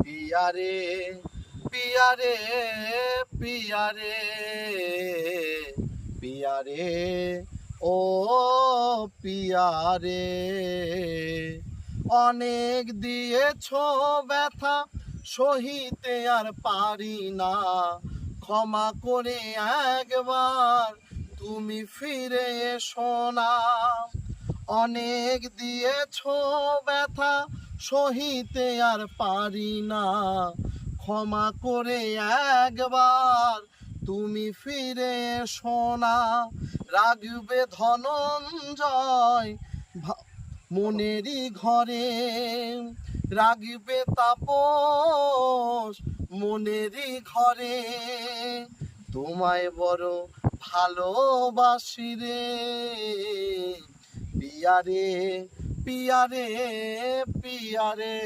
পিয়ারে পিয়ারে পিয়ারে পিয়ারে ও পিয়ারে, অনেক দিয়েছ ব্যথা সহিতে আর পারি না, ক্ষমা করে একবার তুমি ফিরে এসো না। অনেক দিয়েছ ব্যথা সহিতে আর পারি না, ক্ষমা করে একবার তুমি ফিরে এসো না। রাগবে ধনঞ্জয় মনেরই ঘরে, রাগবে তাপস মনেরই ঘরে, তোমায় বড় ভালোবাসি রে। পিয়ারে পিয়ারে পিয়ারে।